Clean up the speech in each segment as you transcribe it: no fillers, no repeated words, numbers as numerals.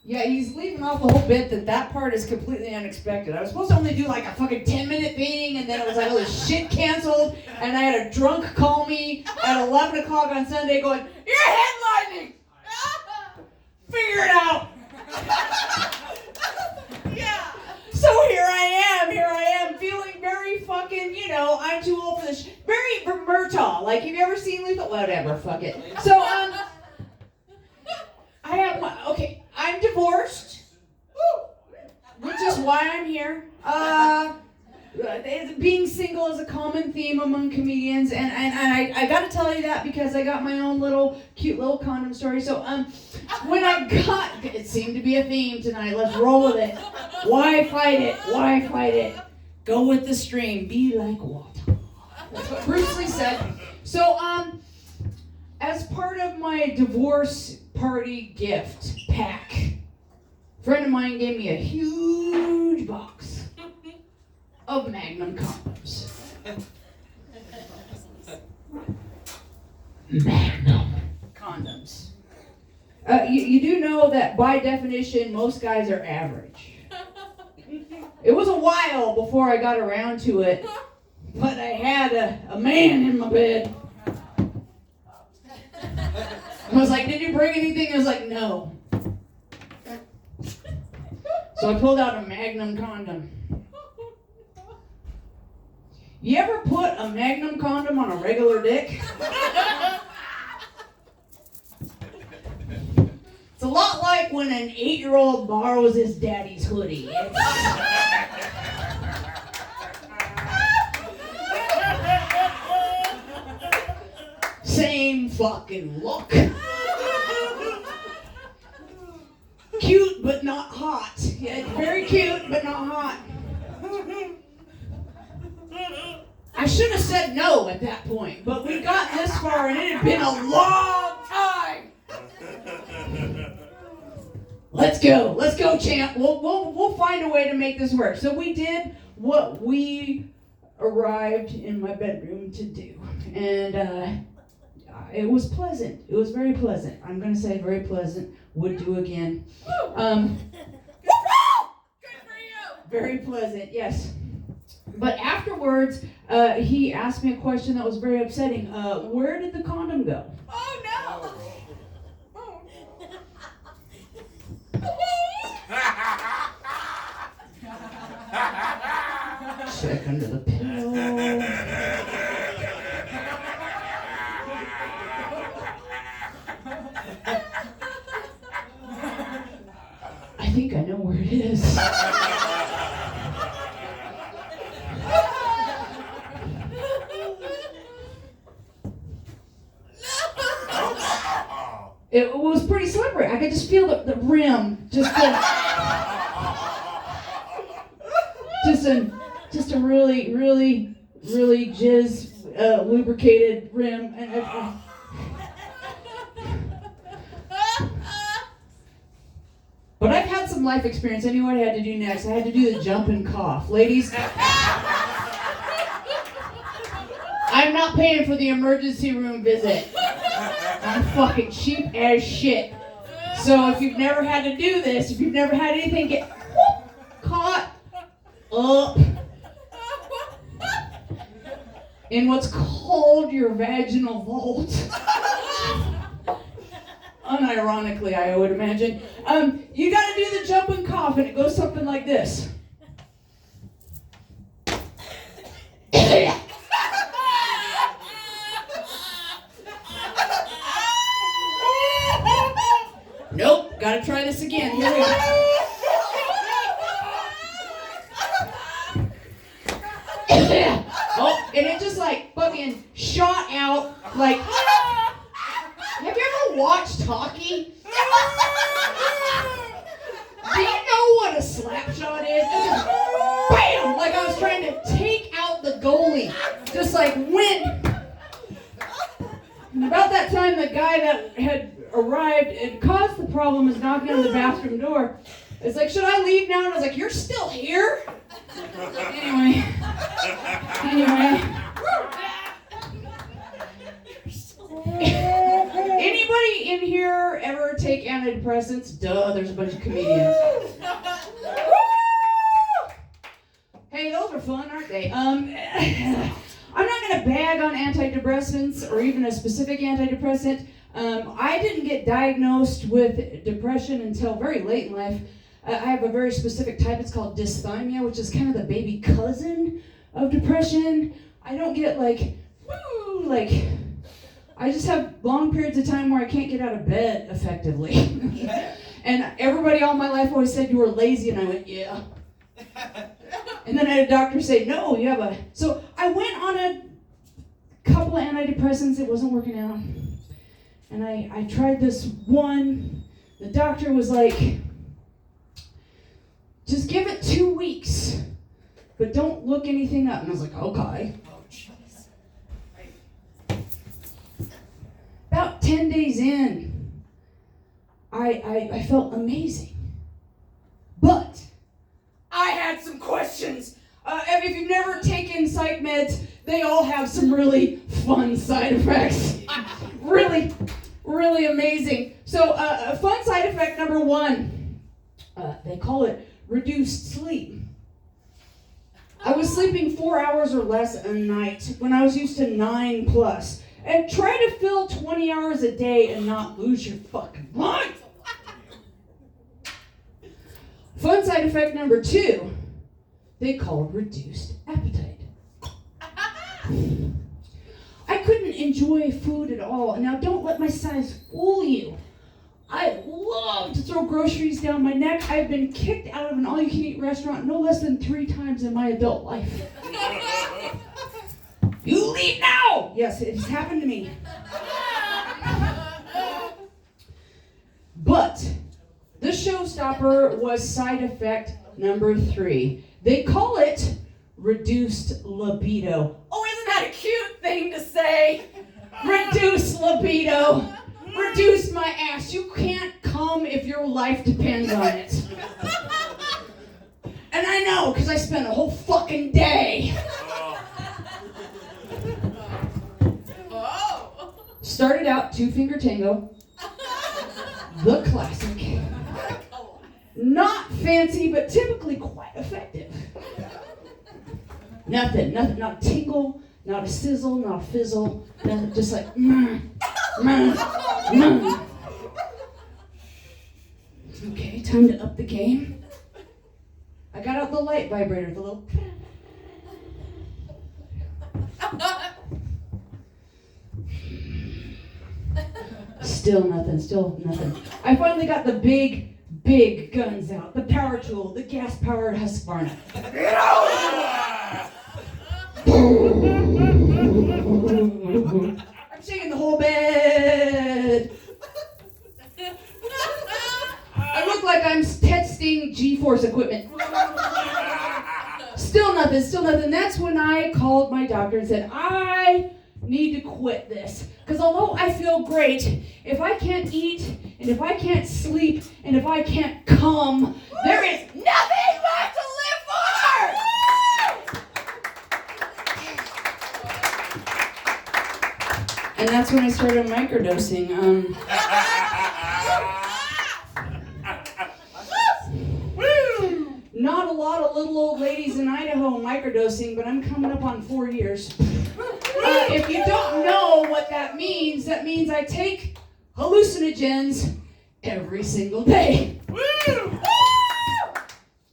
Yeah, he's leaving off the whole bit that part is completely unexpected. I was supposed to only do like a fucking 10-minute thing, and then it was like, oh, this shit canceled, and I had a drunk call me at 11 o'clock on Sunday going, you're headlining! Figure it out! Yeah. So here I am, feeling very fucking, I'm too old for this very Murtaugh. Like, have you ever seen Lethal? Whatever, fuck it. So, I'm divorced, which is why I'm here. Being single is a common theme among comedians, and I gotta tell you that because I got my own cute little condom story. So, when it seemed to be a theme tonight, let's roll with it. Why fight it? Go with the stream, be like water. That's what Bruce Lee said. So, as part of my divorce party gift pack, a friend of mine gave me a huge box of Magnum condoms. Magnum condoms. You do know that by definition, most guys are average. It was a while before I got around to it, but I had a man in my bed. I was like, did you bring anything? I was like, no. So I pulled out a Magnum condom. You ever put a Magnum condom on a regular dick? It's a lot like when an 8-year-old borrows his daddy's hoodie. Same fucking look. Cute, but not hot. Yeah, very cute, but not hot. I should have said no at that point, but we got this far and it had been a long time. Let's go, champ. We'll find a way to make this work. So we did what we arrived in my bedroom to do, and it was pleasant. It was very pleasant. I'm gonna say very pleasant. Would do again. Good for you. Very pleasant, yes. But afterwards, he asked me a question that was very upsetting. Where did the condom go? Oh no! Check under the pillow. I think I know where it is. It was pretty slippery. I could just feel the rim, just a really, really, really jizz lubricated rim. But I've had some life experience. I knew what I had to do next. I had to do the jump and cough. Ladies, I'm not paying for the emergency room visit. I'm fucking cheap as shit. So if you've never had to do this, if you've never had anything get caught up in what's called your vaginal vault, unironically, I would imagine, you gotta do the jump and cough, and it goes something like this. Nope, gotta try this again. Here we go. Oh, and it just like fucking shot out like. Have you ever watched hockey? Do you know what a slap shot is? It's just bam! Like I was trying to take out the goalie. Just like went. And about that time, the guy that had arrived and caused the problem is knocking on the bathroom door. It's like, should I leave now? And I was like, you're still here? Anyway. Anybody in here ever take antidepressants? Duh, there's a bunch of comedians. Hey, those are fun, aren't they? I'm not going to bag on antidepressants or even a specific antidepressant. I didn't get diagnosed with depression until very late in life. I have a very specific type. It's called dysthymia, which is kind of the baby cousin of depression. I don't get I just have long periods of time where I can't get out of bed effectively. And everybody all my life always said you were lazy, and I went, yeah. And then I had a doctor say, no, you have a... So I went on a couple of antidepressants. It wasn't working out. And I tried this one. The doctor was like, just give it 2 weeks, but don't look anything up. And I was like, okay. About 10 days in, I felt amazing. But I had some questions. If you've never taken psych meds, they all have some really fun side effects. Really, really amazing. So fun side effect number 1, they call it reduced sleep. I was sleeping 4 hours or less a night when I was used to 9 plus. And try to fill 20 hours a day and not lose your fucking mind. Fun side effect number 2, they call reduced appetite. I couldn't enjoy food at all. Now, don't let my size fool you. I love to throw groceries down my neck. I've been kicked out of an all-you-can-eat restaurant no less than 3 times in my adult life. You leave now! Yes, it has happened to me. But the showstopper was side effect number 3. They call it reduced libido. Oh, isn't that a cute thing to say? Reduced libido. Reduce my ass. You can't come if your life depends on it. And I know, because I spent a whole fucking day. Started out 2-finger tango. The classic. Not fancy, but typically quite effective. Nothing, not a tingle, not a sizzle, not a fizzle. Nothing, just like, Okay, time to up the game. I got out the light vibrator, the little... Still nothing. I finally got the big guns out. The power tool, the gas-powered Husqvarna. I'm shaking the whole bed. I look like I'm testing G-force equipment. Still nothing. That's when I called my doctor and said, I need to quit this. Because although I feel great, if I can't eat, and if I can't sleep, and if I can't come, there is nothing left to live for! And that's when I started microdosing. Not a lot of little old ladies in Idaho microdosing, but I'm coming up on 4 years. If you don't know what that means I take hallucinogens every single day.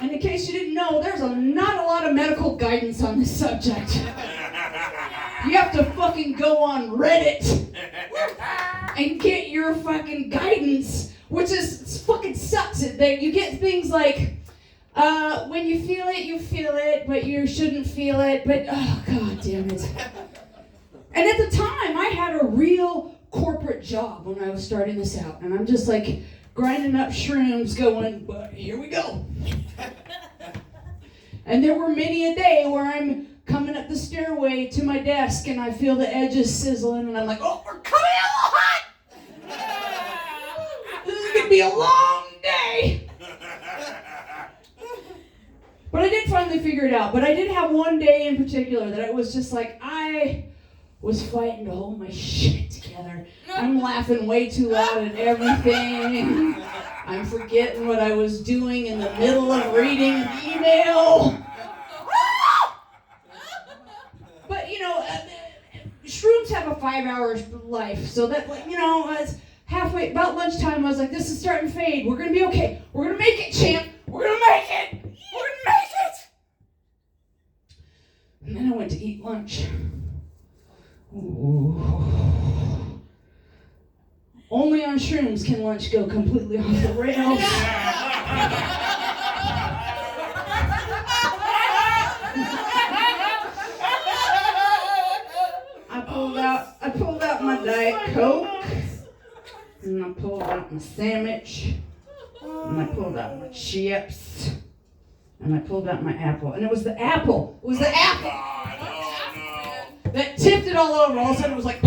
And in case you didn't know, there's not a lot of medical guidance on this subject. You have to fucking go on Reddit and get your fucking guidance, which is fucking sucks. You get things like, when you feel it, but you shouldn't feel it, but oh god damn it. And at the time, I had a real corporate job when I was starting this out, and I'm just like grinding up shrooms going, but here we go. And there were many a day where I'm coming up the stairway to my desk and I feel the edges sizzling and I'm like, oh, we're coming in a little hot! This is going to be a long day! But I did finally figure it out. But I did have one day in particular that I was just like, I was fighting to hold my shit together. together. I'm laughing way too loud at everything. I'm forgetting what I was doing in the middle of reading an email. But, shrooms have a 5-hour life, so that, it's halfway, about lunchtime, I was like, this is starting to fade. We're going to be okay. We're going to make it, champ. We're going to make it. We're going to make it. And then I went to eat lunch. Ooh. Only on shrooms can lunch go completely off the rails. I pulled out my Diet Coke, and I pulled out my sandwich, and I pulled out my chips, and I pulled out my apple. And it was the apple. It was the apple that tipped it all over. All of a sudden it was like...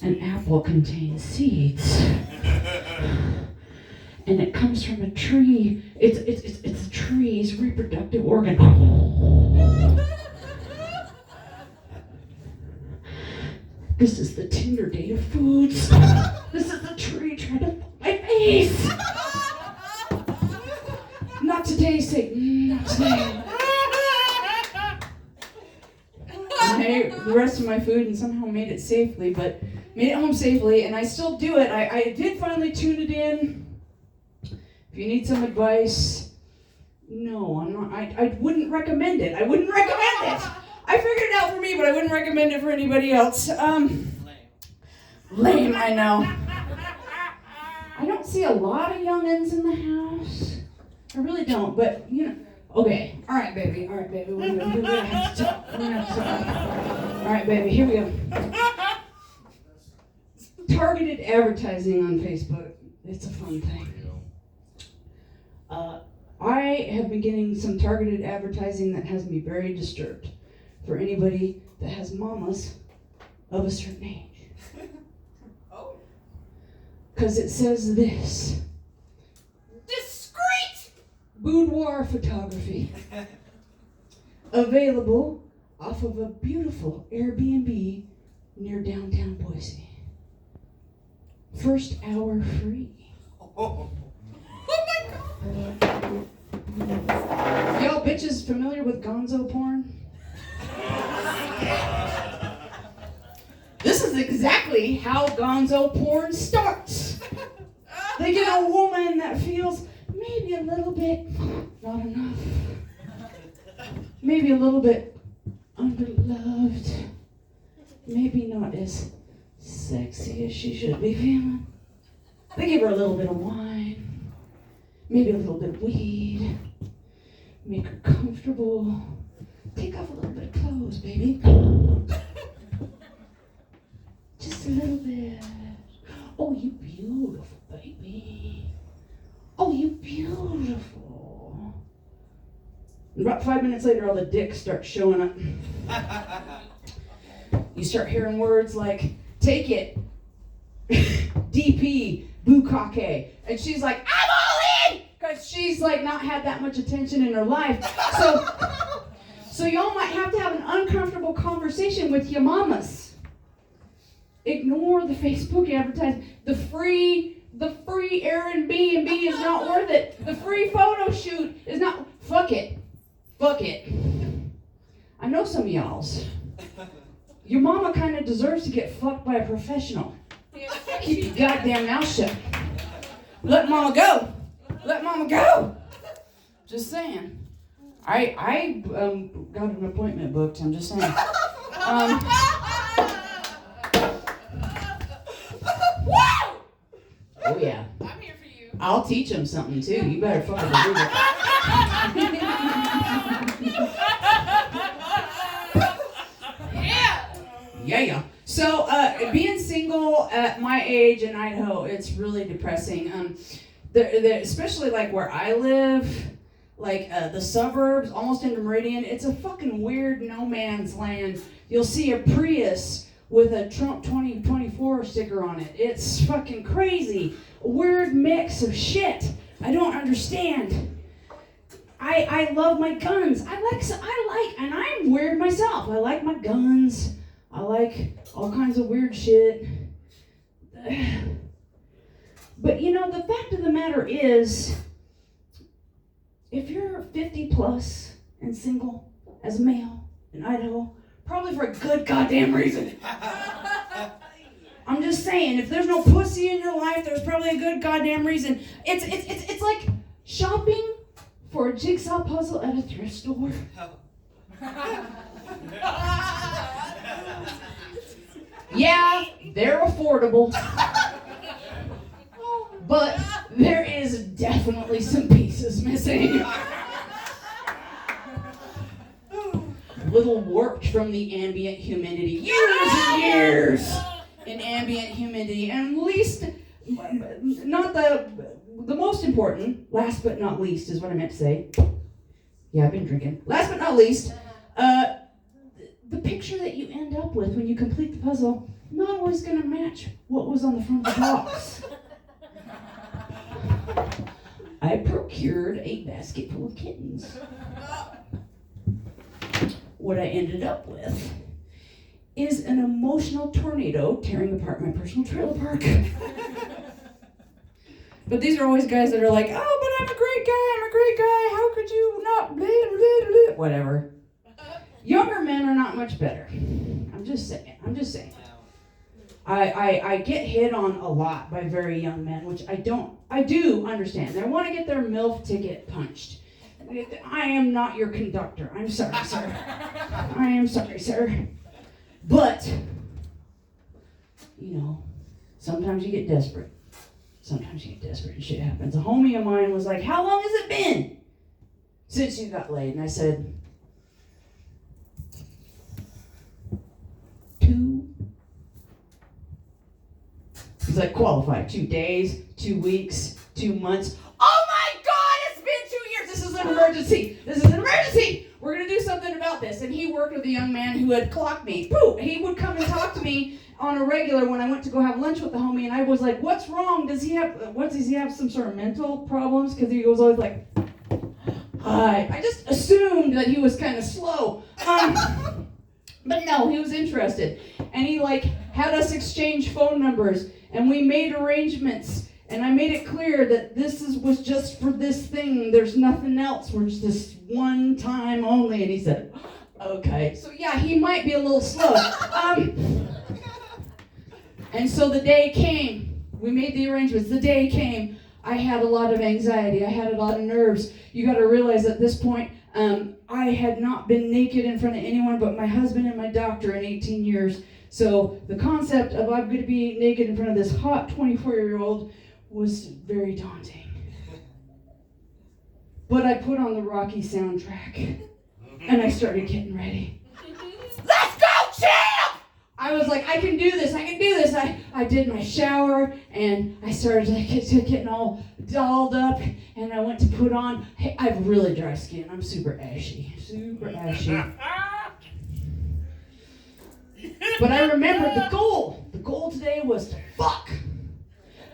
An apple contains seeds. And it comes from a tree. It's a tree's reproductive organ. This is the Tinder date of foods. This is the tree trying to fuck my face. Not today, Satan. Not today. I ate the rest of my food and somehow made it home safely, and I still do it. I did finally tune it in. If you need some advice, no, I'm not. I wouldn't recommend it. I wouldn't recommend it. I figured it out for me, but I wouldn't recommend it for anybody else. Lame, I know. I don't see a lot of youngins in the house. I really don't, but, okay. All right, baby. We're gonna have to talk. All right, baby, here we go. Targeted advertising on Facebook. It's a fun thing. I have been getting some targeted advertising that has me very disturbed for anybody that has mamas of a certain age. Oh. Because it says this. Discreet! Boudoir photography. Available off of a beautiful Airbnb near downtown Boise. First hour free. Oh my God! Y'all bitches familiar with gonzo porn? This is exactly how gonzo porn starts. They get a woman that feels maybe a little bit not enough. Maybe a little bit underloved. Maybe not as sexy as she should be feeling. They give her a little bit of wine, maybe a little bit of weed, make her comfortable. Take off a little bit of clothes, baby. Just a little bit. Oh, you beautiful, baby. Oh, you beautiful. And about 5 minutes later, all the dicks start showing up. You start hearing words like, take it, DP, bukkake. And she's like, I'm all in! Because she's like not had that much attention in her life. So y'all might have to have an uncomfortable conversation with your mamas. Ignore the Facebook advertising. The free Airbnb is not worth it. The free photo shoot is not, fuck it. Fuck it. I know some of y'all's. Your mama kind of deserves to get fucked by a professional. Keep your goddamn mouth shut. Let mama go. Let mama go. Just saying. I got an appointment booked. I'm just saying. Oh yeah. I'm here for you. I'll teach him something too. You better fucking believe it. Yeah. So, being single at my age in Idaho, it's really depressing. Especially like where I live, like the suburbs, almost into Meridian, it's a fucking weird no man's land. You'll see a Prius with a Trump 2024 sticker on it. It's fucking crazy. A weird mix of shit. I don't understand. I love my guns. And I'm weird myself. I like my guns. I like all kinds of weird shit. But the fact of the matter is, if you're 50 plus and single as a male in Idaho, probably for a good goddamn reason. I'm just saying, if there's no pussy in your life, there's probably a good goddamn reason. It's like shopping for a jigsaw puzzle at a thrift store. Yeah, they're affordable. But there is definitely some pieces missing. Little warped from the ambient humidity. Years and years in ambient humidity. And least, not the most important, last but not least is what I meant to say. Yeah, I've been drinking. Last but not least, the picture that you end up with when you complete the puzzle, not always going to match what was on the front of the box. I procured a basket full of kittens. What I ended up with is an emotional tornado tearing apart my personal trailer park. But these are always guys that are like, oh, but I'm a great guy, how could you not, blah, blah, blah. Whatever. Younger men are not much better. I'm just saying. I get hit on a lot by very young men, which I do understand. They want to get their MILF ticket punched. I am not your conductor. I'm sorry, sir. I am sorry, sir. But, sometimes you get desperate. And shit happens. A homie of mine was like, how long has it been since you got laid? And I said, 2. He's like, qualified. 2 days, 2 weeks, 2 months. Oh my God, it's been 2 years. This is an emergency. We're going to do something about this. And he worked with a young man who had clocked me. Pooh! He would come and talk to me on a regular when I went to go have lunch with the homie. And I was like, what's wrong? Does he have some sort of mental problems? Because he was always like, hi. I just assumed that he was kind of slow. But no, he was interested. And he had us exchange phone numbers. And we made arrangements. And I made it clear that was just for this thing. There's nothing else. We're just this one time only. And he said, okay. So yeah, he might be a little slow. And so the day came. We made the arrangements. The day came. I had a lot of anxiety. I had a lot of nerves. You got to realize at this point, I had not been naked in front of anyone but my husband and my doctor in 18 years. So the concept of I'm going to be naked in front of this hot 24-year-old was very daunting. But I put on the Rocky soundtrack and I started getting ready. Let's go, champ! I was like, I can do this. I did my shower and I started getting all dolled up and I went to put on, hey, I have really dry skin. I'm super ashy. But I remembered the goal. The goal today was to fuck.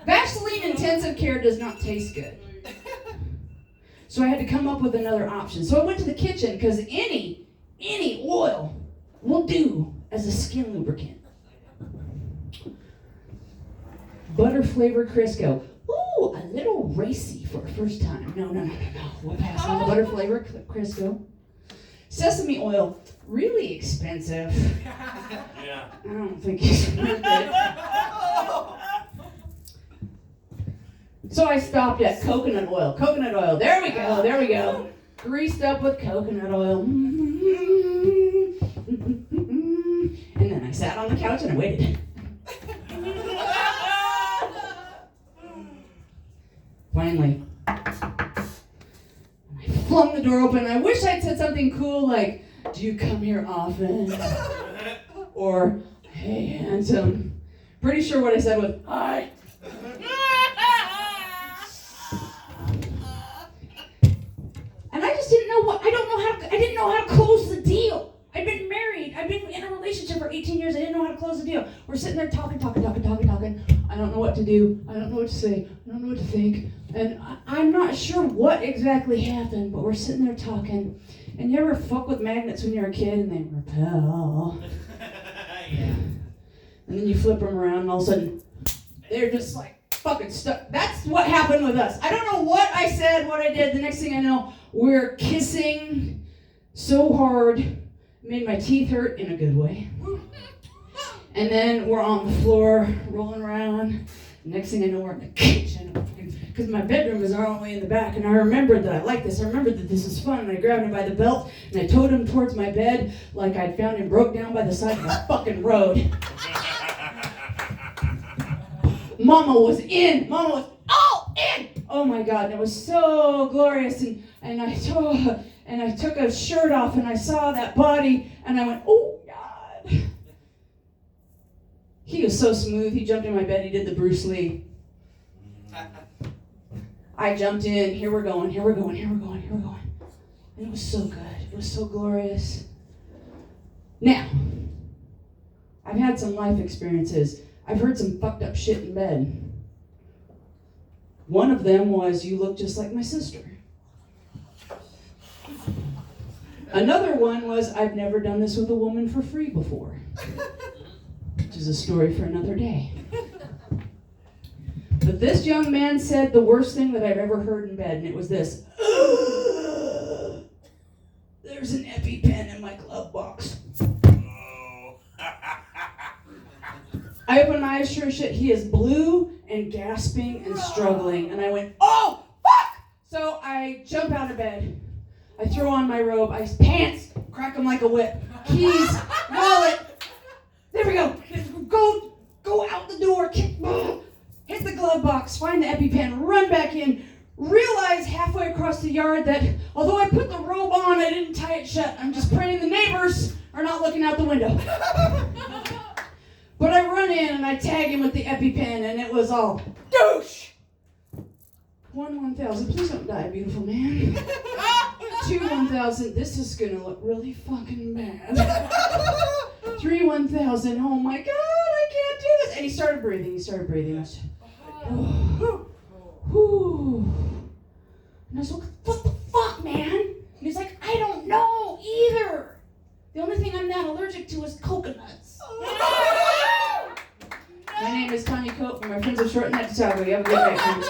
Vaseline intensive care does not taste good. So I had to come up with another option. So I went to the kitchen because any oil will do as a skin lubricant. Butter flavored Crisco. Ooh, a little racy for a first time. No. We'll pass on the butter flavored Crisco. Sesame oil, really expensive. Yeah. I don't think it's worth it. So I stopped at coconut oil. There we go. Greased up with coconut oil. And then I sat on the couch and I waited. Finally, I flung the door open. I wish I'd said something cool like, do you come here often? Or, hey, handsome. Pretty sure what I said was, hi. And I just didn't know I didn't know how to close the deal. I'd been married. I'd been in a relationship for 18 years. I didn't know how to close the deal. We're sitting there talking. don't know what to do. I don't know what to say. I don't know what to think. And I'm not sure what exactly happened, but we're sitting there talking. And you ever fuck with magnets when you're a kid and they repel? Yeah. And then you flip them around and all of a sudden they're just like fucking stuck. That's what happened with us. I don't know what I said, what I did. The next thing I know, we're kissing so hard, it made my teeth hurt in a good way. And then we're on the floor, rolling around. Next thing I know, we're in the kitchen. Because my bedroom is all the way in the back. And I remembered that I liked this. I remembered that this was fun. And I grabbed him by the belt. And I towed him towards my bed like I'd found him broke down by the side of the fucking road. Mama was in. Mama was all in. Oh my God. And it was so glorious. And I took a shirt off and I saw that body. And I went, oh God. He was so smooth. He jumped in my bed. He did the Bruce Lee. I jumped in. Here we're going. Here we're going. Here we're going. Here we're going. And it was so good. It was so glorious. Now, I've had some life experiences. I've heard some fucked up shit in bed. One of them was, you look just like my sister. Another one was, I've never done this with a woman for free before. Which is a story for another day. But this young man said the worst thing that I've ever heard in bed, and it was this. There's an EpiPen in my glove box. Oh. I opened my eyes, sure as shit, he is blue and gasping and struggling. And I went, oh, fuck! So I jump out of bed. I throw on my robe, pants, crack them like a whip. Keys, wallet. There we go. Go out the door, hit the glove box, find the EpiPen, run back in, realize halfway across the yard that although I put the robe on, I didn't tie it shut. I'm just praying the neighbors are not looking out the window. But I run in and I tag him with the EpiPen and it was all, douche! 1,000, please don't die, beautiful man. 2,000, this is gonna look really fucking bad. 3,000, oh my God, I can't do this. And he started breathing. I said, whew. And I was like, what the fuck, man? And he's like, I don't know either. The only thing I'm not allergic to is coconuts. My name is Tanya Cope, and my friends are Short and Otago. You have a good night, friends.